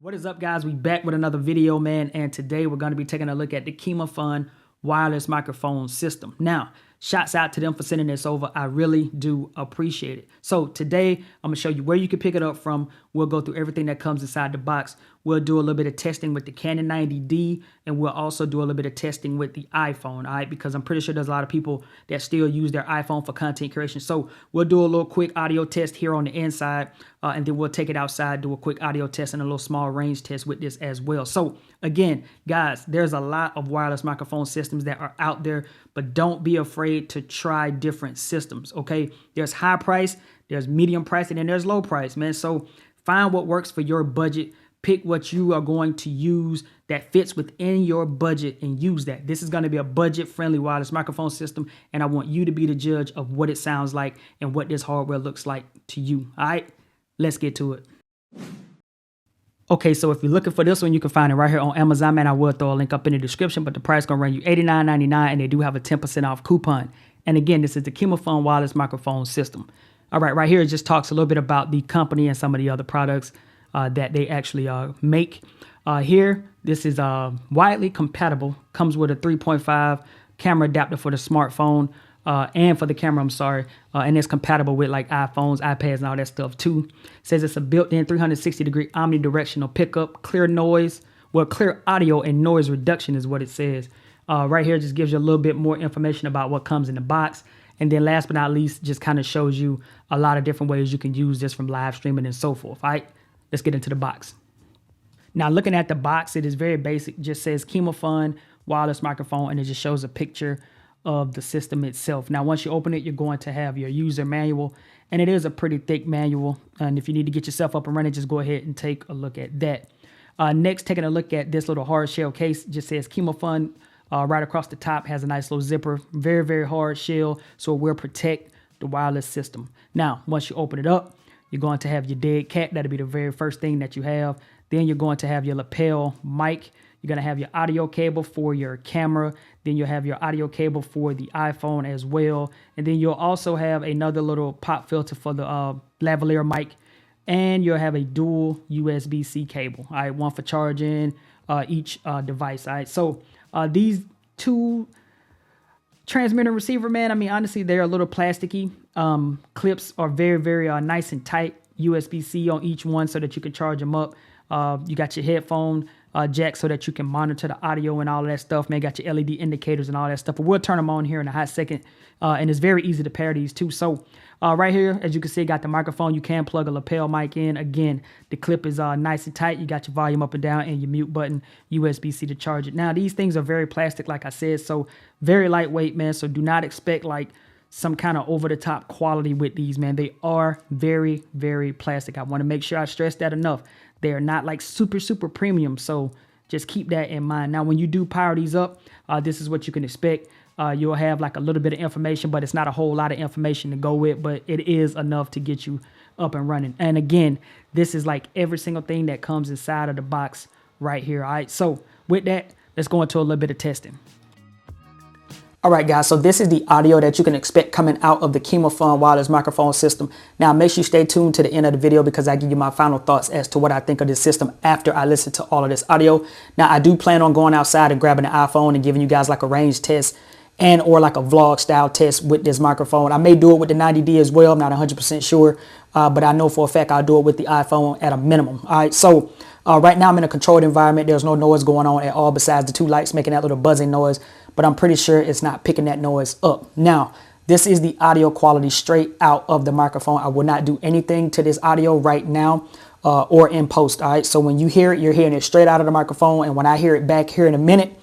What is up, guys? We back with another video, man, and today we're going to be taking a look at the KimaFun wireless microphone system. Now, shouts out to them for sending this over. I really do appreciate it. So today I'm gonna show you where you can pick it up from. We'll go through everything that comes inside the box. We'll do a little bit of testing with the Canon 90D, and we'll also do a little bit of testing with the iPhone, all right? Because I'm pretty sure there's a lot of people that still use their iPhone for content creation. So we'll do a little quick audio test here on the inside, and then we'll take it outside, do a quick audio test and a little small range test with this as well. So again, guys, there's a lot of wireless microphone systems that are out there, but don't be afraid to try different systems, okay? There's high price, there's medium price, and then there's low price, man. So find what works for your budget. Pick what you are going to use that fits within your budget and use that. This is going to be a budget-friendly wireless microphone system, and I want you to be the judge of what it sounds like and what this hardware looks like to you, all right? Let's get to it. Okay, so if you're looking for this one, you can find it right here on Amazon, man. I will throw a link up in the description, but the price is going to run you $89.99, and they do have a 10% off coupon. And again, this is the KimaFun wireless microphone system. All right here it just talks a little bit about the company and some of the other products that they actually make. Here, this is widely compatible, comes with a 3.5 camera adapter for the smartphone, and for the camera, I'm sorry, and it's compatible with like iPhones, iPads, and all that stuff too. It says it's a built-in 360-degree omnidirectional pickup, clear noise, well, clear audio and noise reduction is what it says. Right here just gives you a little bit more information about what comes in the box. And then last but not least, just kind of shows you a lot of different ways you can use this from live streaming and so forth. All right, let's get into the box. Now, looking at the box, it is very basic. Just says KimaFun wireless microphone, and it just shows a picture of the system itself. Now, once you open it, you're going to have your user manual, and it is a pretty thick manual. And if you need to get yourself up and running, just go ahead and take a look at that. Next, taking a look at this little hard shell case, just says KimaFun right across the top, has a nice little zipper, very, very hard shell, so it will protect the wireless system. Now, once you open it up, you're going to have your dead cat. That'll be the very first thing that you have. Then you're going to have your lapel mic. You're going to have your audio cable for your camera. Then you'll have your audio cable for the iPhone as well. And then you'll also have another little pop filter for the lavalier mic. And you'll have a dual USB-C cable. All right, one for charging each device. All right, so these two transmitter receiver, man, I mean, honestly, they're a little plasticky. Clips are very, very nice and tight. USB-C on each one so that you can charge them up. You got your headphone jack so that you can monitor the audio and all of that stuff, man. Got your LED indicators and all that stuff. But we'll turn them on here in a hot second. And it's very easy to pair these two. So right here, as you can see, got the microphone. You can plug a lapel mic in. Again, the clip is nice and tight. You got your volume up and down and your mute button, USB-C to charge it. Now, these things are very plastic, like I said, so very lightweight, man. So do not expect like some kind of over-the-top quality with these, man. They are very, very plastic. I want to make sure I stress that enough. They are not like super, super premium, so just keep that in mind. Now, when you do power these up, this is what you can expect. You'll have like a little bit of information, but it's not a whole lot of information to go with, but it is enough to get you up and running. And again, this is like every single thing that comes inside of the box right here, all right? So with that, let's go into a little bit of testing. All right, guys, so this is the audio that you can expect coming out of the KimaFun wireless microphone system. Now, make sure you stay tuned to the end of the video because I give you my final thoughts as to what I think of this system after I listen to all of this audio. Now, I do plan on going outside and grabbing an iPhone and giving you guys like a range test and or like a vlog style test with this microphone. I may do it with the 90D as well. I'm not 100% sure, but I know for a fact I'll do it with the iPhone at a minimum. All right, so right now I'm in a controlled environment. There's no noise going on at all besides the two lights making that little buzzing noise, but I'm pretty sure it's not picking that noise up. Now, this is the audio quality straight out of the microphone. I will not do anything to this audio right now or in post, all right? So when you hear it, you're hearing it straight out of the microphone, and when I hear it back here in a minute,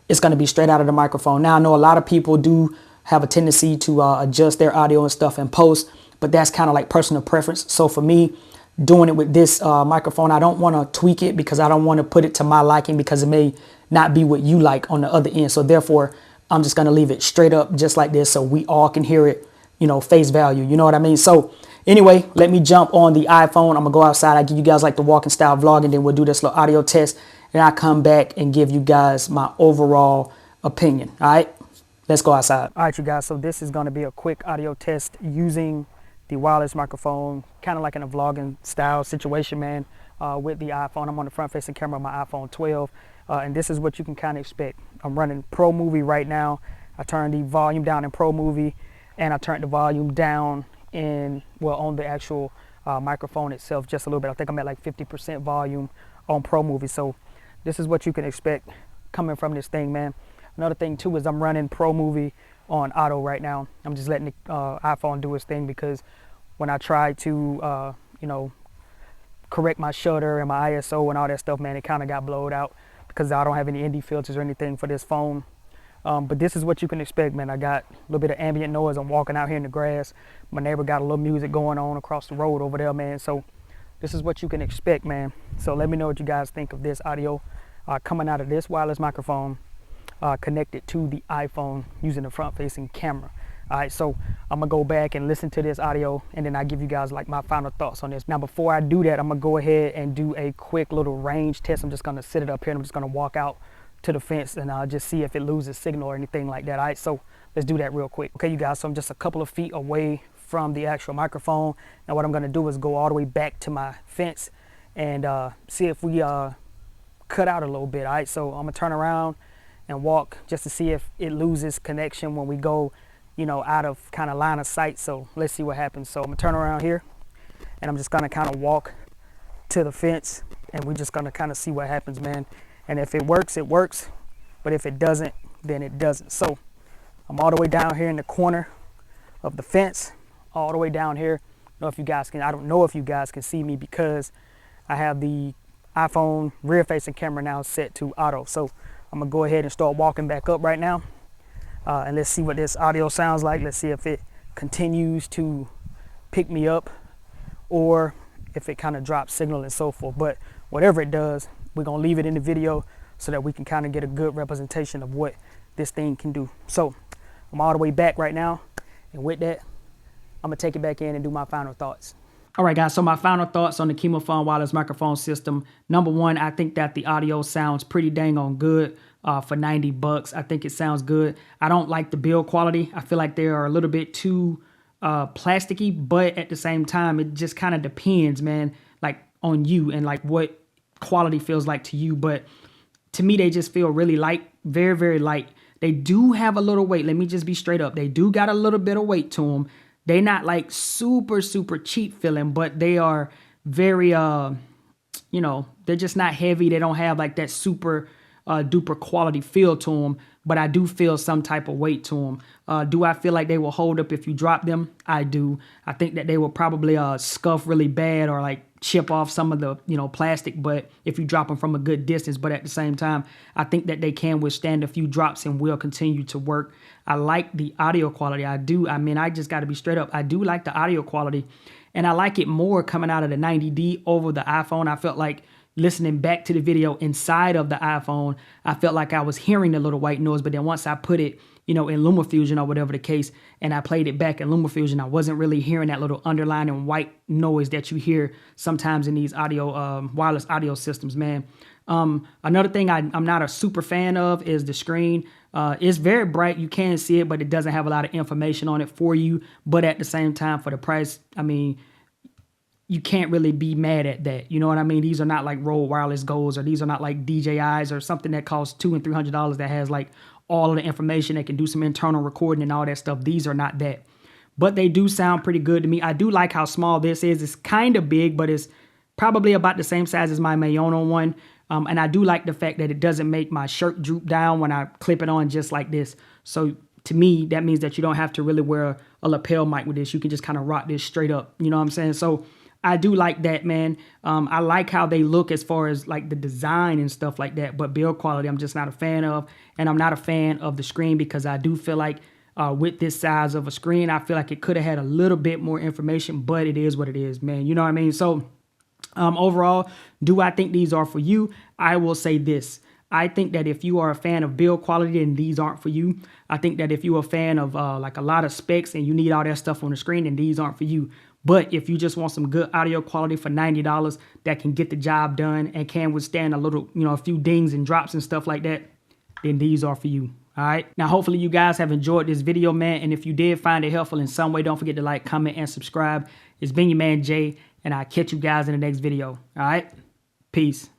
it's going to be straight out of the microphone. Now, I know a lot of people do have a tendency to adjust their audio and stuff in post, but that's kind of like personal preference. So for me, doing it with this microphone, I don't want to tweak it because I don't want to put it to my liking because it may not be what you like on the other end. So therefore, I'm just going to leave it straight up just like this so we all can hear it, you know, face value. You know what I mean? So anyway, let me jump on the iPhone. I'm going to go outside. I give you guys like the walking style vlog, and then we'll do this little audio test. And I come back and give you guys my overall opinion. All right, let's go outside. All right, you guys. So this is going to be a quick audio test using the wireless microphone, kind of like in a vlogging style situation, man. with the iPhone. I'm on the front-facing camera of my iPhone 12, and this is what you can kind of expect. I'm running Pro Movie right now. I turned the volume down in Pro Movie, and I turned the volume down on the actual microphone itself just a little bit. I think I'm at like 50% volume on Pro Movie. So this is what you can expect coming from this thing, man. Another thing too is I'm running Pro Movie on auto right now. I'm just letting the iPhone do its thing, because when I try to correct my shutter and my ISO and all that stuff, man, it kind of got blowed out because I don't have any ND filters or anything for this phone. But this is what you can expect, man. I got a little bit of ambient noise. I'm walking out here in the grass. My neighbor got a little music going on across the road over there, man. So this is what you can expect, man. So let me know what you guys think of this audio coming out of this wireless microphone connected to the iPhone using the front-facing camera. All right, so I'm gonna go back and listen to this audio, and then I give you guys like my final thoughts on this. Now, before I do that, I'm gonna go ahead and do a quick little range test. I'm just gonna sit it up here, and I'm just gonna walk out to the fence and just see if it loses signal or anything like that. All right, so let's do that real quick. Okay, you guys, so I'm just a couple of feet away from the actual microphone. Now what I'm gonna do is go all the way back to my fence and see if we cut out a little bit. All right, so I'm gonna turn around and walk just to see if it loses connection when we go, out of kind of line of sight. So let's see what happens. So I'm gonna turn around here, and I'm just gonna kind of walk to the fence, and we're just gonna kind of see what happens, man. And if it works, it works. But if it doesn't, then it doesn't. So I'm all the way down here in the corner of the fence, all the way down here. I don't know if you guys can see me because I have the iPhone rear facing camera now set to auto. So I'm gonna go ahead and start walking back up right now. And let's see what this audio sounds like. Let's see if it continues to pick me up or if it kind of drops signal and so forth. But whatever it does, we're gonna leave it in the video so that we can kind of get a good representation of what this thing can do. So I'm all the way back right now, and with that, I'm gonna take it back in and do my final thoughts. All right, guys, so my final thoughts on the KimaFun wireless microphone system. Number one, I think that the audio sounds pretty dang on good for $90. I think it sounds good. I don't like the build quality. I feel like they are a little bit too plasticky, but at the same time, it just kind of depends, man, like on you and like what quality feels like to you. But to me, they just feel really light, very, very light. They do have a little weight. Let me just be straight up. They do got a little bit of weight to them. They're not like super, super cheap feeling, but they are very, they're just not heavy. They don't have like that super duper quality feel to them, but I do feel some type of weight to them. Do I feel like they will hold up if you drop them? I do. I think that they will probably scuff really bad or like chip off some of the plastic, but if you drop them from a good distance. But at the same time, I think that they can withstand a few drops and will continue to work. I like the audio quality. I do. I mean, I just got to be straight up. I do like the audio quality, and I like it more coming out of the 90D over the iPhone. I felt like listening back to the video inside of the iPhone, I felt like I was hearing the little white noise, but then once I put it in LumaFusion or whatever the case, and I played it back in LumaFusion, I wasn't really hearing that little underlying white noise that you hear sometimes in these wireless audio systems, man. Another thing I'm not a super fan of is the screen. It's very bright. You can see it, but it doesn't have a lot of information on it for you. But at the same time, for the price, I mean, you can't really be mad at that. You know what I mean? These are not like Rode Wireless Go's, or these are not like DJIs or something that costs $200 and $300 that has like all of the information that can do some internal recording and all that stuff. These are not that. But they do sound pretty good to me. I do like how small this is. It's kind of big, but it's probably about the same size as my Mayono one. And I do like the fact that it doesn't make my shirt droop down when I clip it on just like this. So to me, that means that you don't have to really wear a lapel mic with this. You can just kind of rock this straight up. You know what I'm saying? So I do like that, man. I like how they look as far as like the design and stuff like that, but build quality I'm just not a fan of. And I'm not a fan of the screen because I do feel like with this size of a screen, I feel like it could have had a little bit more information, but it is what it is, man. You know what I mean? So overall, do I think these are for you? I will say this. I think that if you are a fan of build quality, then these aren't for you. I think that if you're a fan of like a lot of specs and you need all that stuff on the screen, then these aren't for you. But if you just want some good audio quality for $90 that can get the job done and can withstand a little, a few dings and drops and stuff like that, then these are for you. All right. Now, hopefully you guys have enjoyed this video, man. And if you did find it helpful in some way, don't forget to like, comment, and subscribe. It's been your man, Jay, and I'll catch you guys in the next video. All right. Peace.